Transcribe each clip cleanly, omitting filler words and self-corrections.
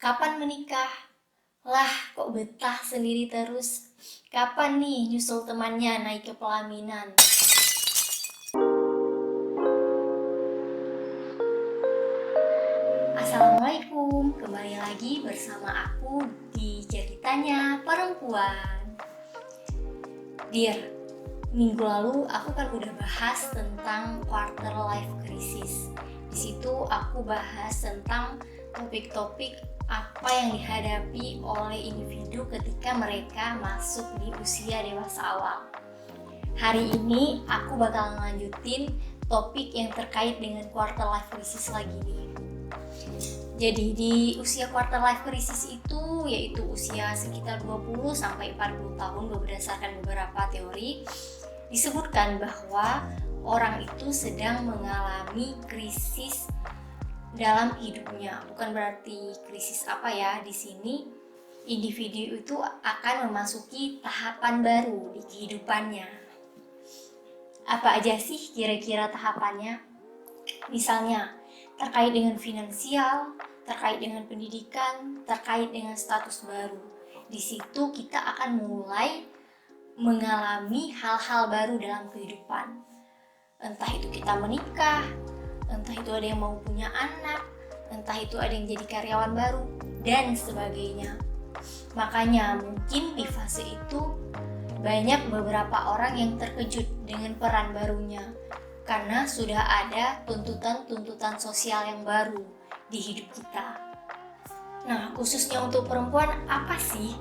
Kapan menikah? Lah, kok betah sendiri terus? Kapan nih nyusul temannya naik ke pelaminan? Assalamualaikum, kembali lagi bersama aku di Ceritanya Perempuan. Dear, minggu lalu aku kan udah bahas tentang quarter life crisis. Di situ aku bahas tentang topik-topik apa yang dihadapi oleh individu ketika mereka masuk di usia dewasa awal. Hari ini aku bakal lanjutin topik yang terkait dengan quarter life crisis lagi nih. Jadi di usia quarter life crisis itu yaitu usia sekitar 20 sampai 40 tahun berdasarkan beberapa teori disebutkan bahwa orang itu sedang mengalami krisis dalam hidupnya. Bukan berarti krisis apa ya, di sini individu itu akan memasuki tahapan baru di kehidupannya. Apa aja sih kira-kira tahapannya? Misalnya terkait dengan finansial, terkait dengan pendidikan, terkait dengan status baru. Di situ kita akan mulai mengalami hal-hal baru dalam kehidupan. Entah itu kita menikah, entah itu ada yang mau punya anak, entah itu ada yang jadi karyawan baru, dan sebagainya. Makanya mungkin di fase itu banyak beberapa orang yang terkejut dengan peran barunya, karena sudah ada tuntutan-tuntutan sosial yang baru di hidup kita. Nah, khususnya untuk perempuan, apa sih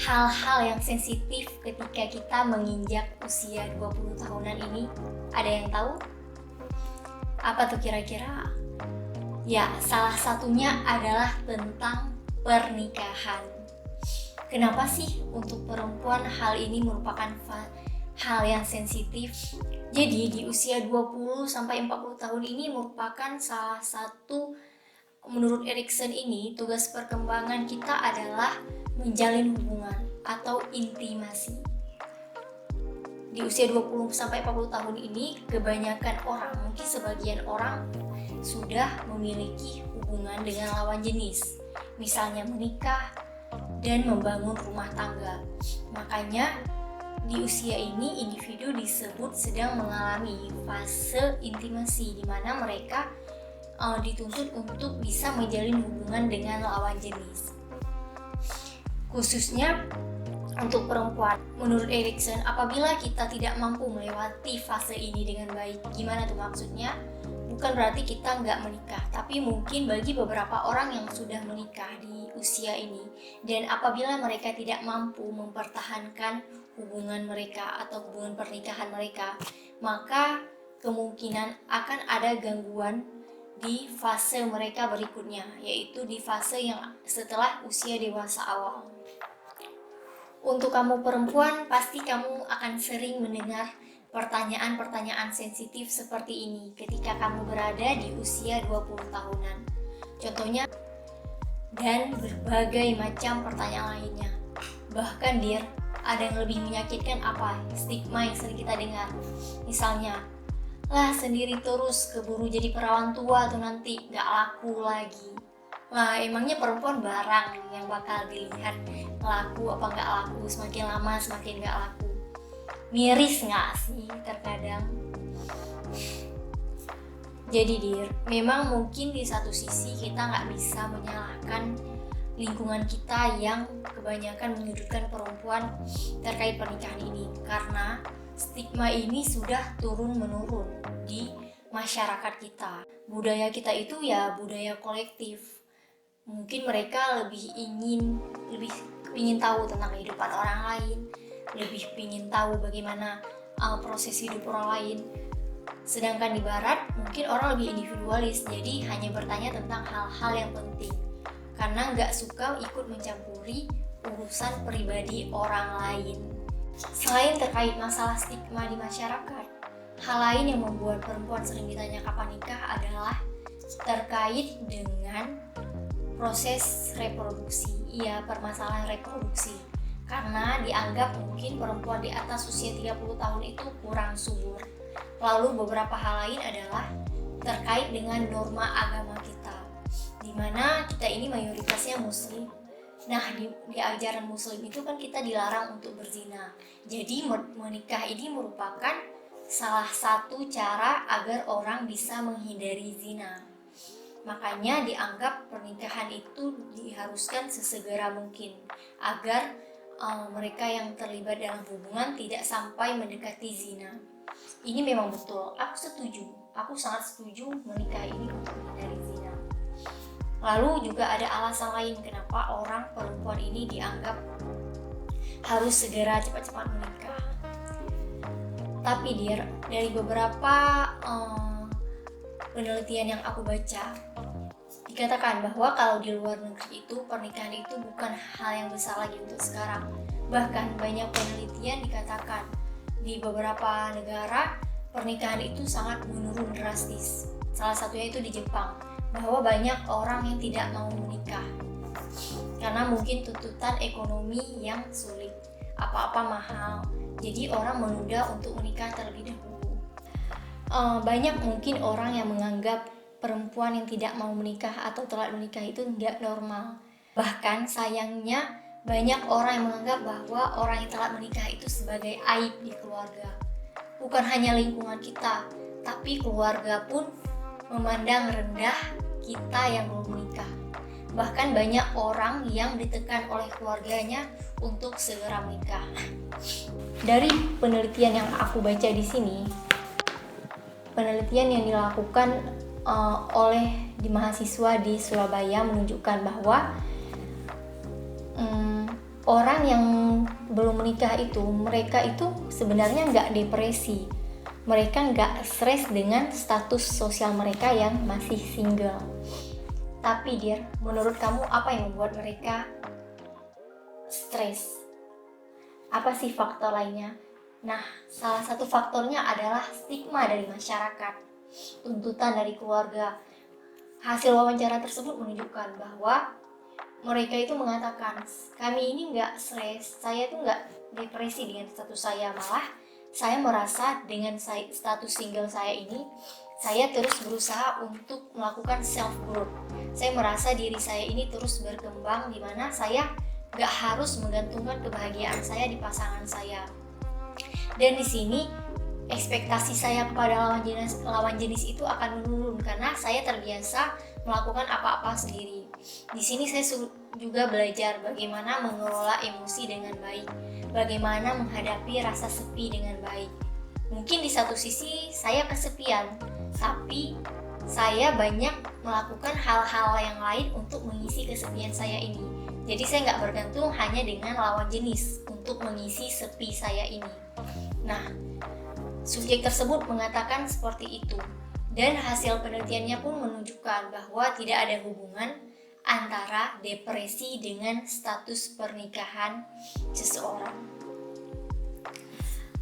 hal-hal yang sensitif ketika kita menginjak usia 20 tahunan ini? Ada yang tahu? Apa tuh kira-kira? Ya, salah satunya adalah tentang pernikahan. Kenapa sih untuk perempuan hal ini merupakan hal yang sensitif? Jadi di usia 20 sampai 40 tahun ini merupakan salah satu, menurut Erikson ini, tugas perkembangan kita adalah menjalin hubungan atau intimasi. Di usia 20 sampai 40 tahun ini kebanyakan orang, mungkin sebagian orang sudah memiliki hubungan dengan lawan jenis, misalnya menikah dan membangun rumah tangga. Makanya di usia ini individu disebut sedang mengalami fase intimasi, di mana mereka dituntut untuk bisa menjalin hubungan dengan lawan jenis. Khususnya untuk perempuan, menurut Erikson, apabila kita tidak mampu melewati fase ini dengan baik, gimana tuh maksudnya? Bukan berarti kita nggak menikah, tapi mungkin bagi beberapa orang yang sudah menikah di usia ini, dan apabila mereka tidak mampu mempertahankan hubungan mereka atau hubungan pernikahan mereka, maka kemungkinan akan ada gangguan di fase mereka berikutnya, yaitu di fase yang setelah usia dewasa awal. Untuk kamu perempuan, pasti kamu akan sering mendengar pertanyaan-pertanyaan sensitif seperti ini ketika kamu berada di usia 20 tahunan. Contohnya, dan berbagai macam pertanyaan lainnya. Bahkan ada yang lebih menyakitkan apa? Stigma yang sering kita dengar. Misalnya, lah sendiri terus keburu jadi perawan tua tuh nanti gak laku lagi. Lah emangnya perempuan barang yang bakal dilihat laku apa gak laku, semakin lama semakin gak laku. Miris gak sih terkadang? Jadi memang mungkin di satu sisi kita gak bisa menyalahkan lingkungan kita yang kebanyakan menyudutkan perempuan terkait pernikahan ini, karena stigma ini sudah turun-menurun di masyarakat kita. Budaya kita itu ya budaya kolektif. Mungkin mereka lebih ingin tahu tentang kehidupan orang lain, lebih ingin tahu bagaimana proses hidup orang lain. Sedangkan di barat mungkin orang lebih individualis, jadi hanya bertanya tentang hal-hal yang penting, karena nggak suka ikut mencampuri urusan pribadi orang lain. Selain terkait masalah stigma di masyarakat, hal lain yang membuat perempuan sering ditanya kapan nikah adalah terkait dengan proses reproduksi. Iya, permasalahan reproduksi. Karena dianggap mungkin perempuan di atas usia 30 tahun itu kurang subur. Lalu beberapa hal lain adalah terkait dengan norma agama kita, di dimana kita ini mayoritasnya muslim. Nah, di ajaran muslim itu kan kita dilarang untuk berzina. Jadi menikah ini merupakan salah satu cara agar orang bisa menghindari zina. Makanya dianggap pernikahan itu diharuskan sesegera mungkin agar mereka yang terlibat dalam hubungan tidak sampai mendekati zina. Ini memang betul, aku sangat setuju menikah ini untuk menghindari zina. Lalu juga ada alasan lain kenapa orang perempuan ini dianggap harus segera cepat-cepat menikah. Tapi dari beberapa penelitian yang aku baca, dikatakan bahwa kalau di luar negeri itu pernikahan itu bukan hal yang besar lagi untuk sekarang. Bahkan banyak penelitian dikatakan di beberapa negara pernikahan itu sangat menurun drastis. Salah satunya itu di Jepang, bahwa banyak orang yang tidak mau menikah karena mungkin tuntutan ekonomi yang sulit, apa-apa mahal. Jadi orang menunda untuk menikah terlebih dahulu. Banyak mungkin orang yang menganggap perempuan yang tidak mau menikah atau telat menikah itu tidak normal. Bahkan sayangnya banyak orang yang menganggap bahwa orang yang telat menikah itu sebagai aib di keluarga. Bukan hanya lingkungan kita, tapi keluarga pun memandang rendah kita yang belum menikah. Bahkan banyak orang yang ditekan oleh keluarganya untuk segera menikah. Dari penelitian yang aku baca di sini, penelitian yang dilakukan oleh mahasiswa di Surabaya menunjukkan bahwa orang yang belum menikah itu, mereka itu sebenarnya nggak depresi, mereka nggak stres dengan status sosial mereka yang masih single. Tapi menurut kamu apa yang membuat mereka stres? Apa sih faktor lainnya? Nah, salah satu faktornya adalah stigma dari masyarakat, tuntutan dari keluarga. Hasil wawancara tersebut menunjukkan bahwa mereka itu mengatakan, kami ini nggak stres, saya itu nggak depresi dengan status saya, malah saya merasa dengan status single saya ini, saya terus berusaha untuk melakukan self growth. Saya merasa diri saya ini terus berkembang, di mana saya nggak harus menggantungkan kebahagiaan saya di pasangan saya. Dan di sini ekspektasi saya kepada lawan jenis itu akan menurun karena saya terbiasa melakukan apa-apa sendiri. Di sini saya juga belajar bagaimana mengelola emosi dengan baik, bagaimana menghadapi rasa sepi dengan baik. Mungkin di satu sisi saya kesepian, tapi saya banyak melakukan hal-hal yang lain untuk mengisi kesepian saya ini. Jadi saya nggak bergantung hanya dengan lawan jenis untuk mengisi sepi saya ini. Nah, subjek tersebut mengatakan seperti itu. Dan hasil penelitiannya pun menunjukkan bahwa tidak ada hubungan antara depresi dengan status pernikahan seseorang.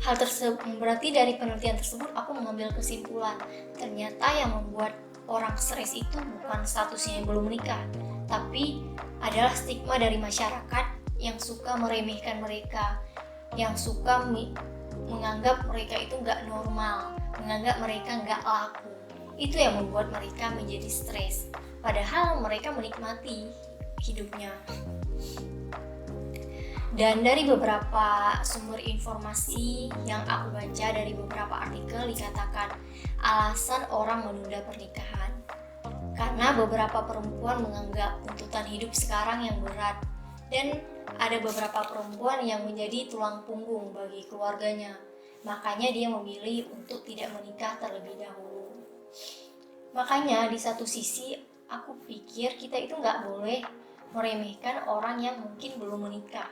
Hal tersebut berarti dari penelitian tersebut aku mengambil kesimpulan, ternyata yang membuat orang stres itu bukan statusnya yang belum menikah, tapi adalah stigma dari masyarakat yang suka meremehkan mereka, yang suka menganggap mereka itu nggak normal, menganggap mereka nggak laku. Itu yang membuat mereka menjadi stres, padahal mereka menikmati hidupnya. Dan dari beberapa sumber informasi yang aku baca dari beberapa artikel dikatakan alasan orang menunda pernikahan karena beberapa perempuan menganggap tuntutan hidup sekarang yang berat, dan ada beberapa perempuan yang menjadi tulang punggung bagi keluarganya, makanya dia memilih untuk tidak menikah terlebih dahulu. Makanya di satu sisi aku pikir kita itu nggak boleh meremehkan orang yang mungkin belum menikah,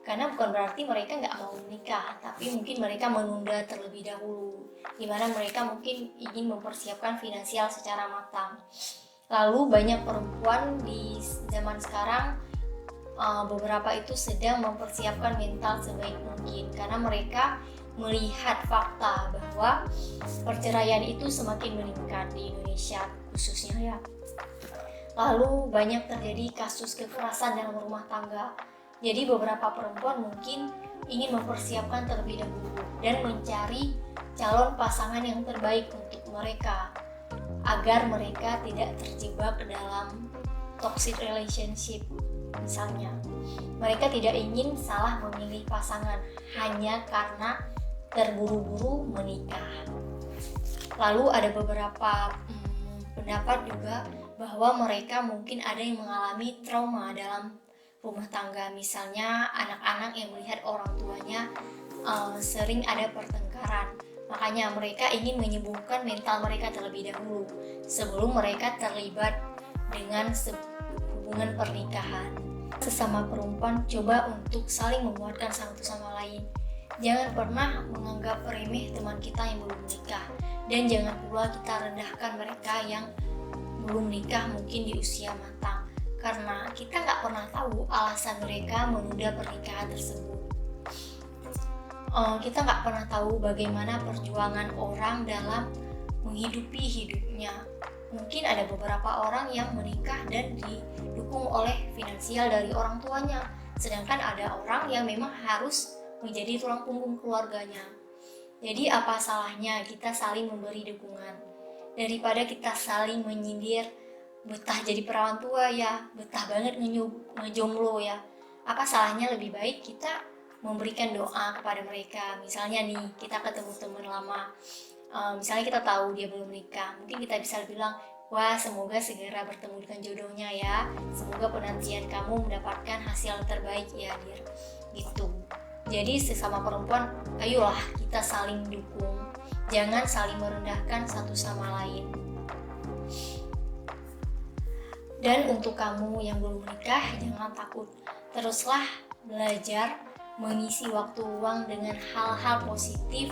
karena bukan berarti mereka nggak mau menikah, tapi mungkin mereka menunda terlebih dahulu, di mana mereka mungkin ingin mempersiapkan finansial secara matang. Lalu banyak perempuan di zaman sekarang, beberapa itu sedang mempersiapkan mental sebaik mungkin, karena mereka melihat fakta bahwa perceraian itu semakin meningkat di Indonesia khususnya ya. Lalu banyak terjadi kasus kekerasan dalam rumah tangga. Jadi beberapa perempuan mungkin ingin mempersiapkan terlebih dahulu dan mencari calon pasangan yang terbaik untuk mereka, agar mereka tidak terjebak dalam toxic relationship. Misalnya, mereka tidak ingin salah memilih pasangan hanya karena terburu-buru menikah. Lalu ada beberapa pendapat juga bahwa mereka mungkin ada yang mengalami trauma dalam rumah tangga. Misalnya anak-anak yang melihat orang tuanya sering ada pertengkaran. Makanya mereka ingin menyembuhkan mental mereka terlebih dahulu sebelum mereka terlibat dengan hubungan pernikahan. Sesama perempuan, coba untuk saling menguatkan satu sama lain. Jangan pernah menganggap remeh teman kita yang belum menikah, dan jangan pula kita rendahkan mereka yang belum nikah mungkin di usia matang, karena kita nggak pernah tahu alasan mereka menunda pernikahan tersebut. Kita nggak pernah tahu bagaimana perjuangan orang dalam menghidupi hidupnya. Mungkin ada beberapa orang yang menikah dan didukung oleh finansial dari orang tuanya, sedangkan ada orang yang memang harus menjadi tulang punggung keluarganya. Jadi apa salahnya kita saling memberi dukungan daripada kita saling menyindir, betah jadi perawan tua ya, betah banget ngejomblo ya. Apa salahnya, lebih baik kita memberikan doa kepada mereka. Misalnya nih, kita ketemu teman lama, misalnya kita tahu dia belum nikah, mungkin kita bisa bilang, wah semoga segera bertemu dengan jodohnya ya, semoga penantian kamu mendapatkan hasil terbaik ya Dir, gitu. Jadi sesama perempuan, ayolah kita saling dukung, jangan saling merendahkan satu sama lain. Dan untuk kamu yang belum menikah, jangan takut, teruslah belajar mengisi waktu luang dengan hal-hal positif.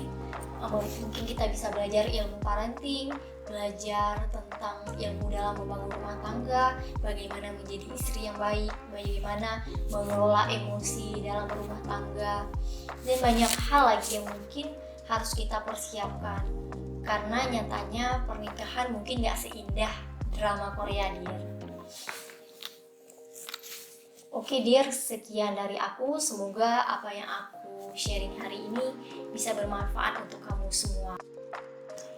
Mungkin kita bisa belajar ilmu parenting, belajar tentang ilmu dalam membangun rumah tangga, bagaimana menjadi istri yang baik, bagaimana mengelola emosi dalam rumah tangga, dan banyak hal lagi yang mungkin harus kita persiapkan, karena nyatanya pernikahan mungkin gak seindah drama Korea, Dir. Oke Dir, sekian dari aku. Semoga apa yang aku sharing hari ini bisa bermanfaat untuk kamu semua.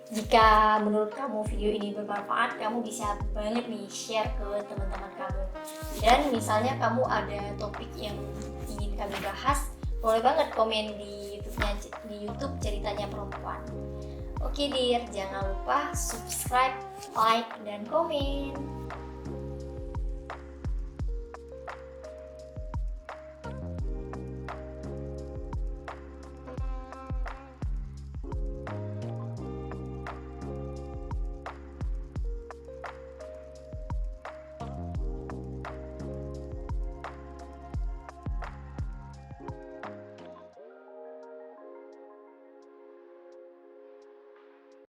Jika menurut kamu video ini bermanfaat, kamu bisa banget nih share ke teman-teman kamu. Dan misalnya kamu ada topik yang ingin kami bahas, boleh banget komen di YouTube Ceritanya Perempuan. Oke Dir, jangan lupa subscribe, like, dan komen.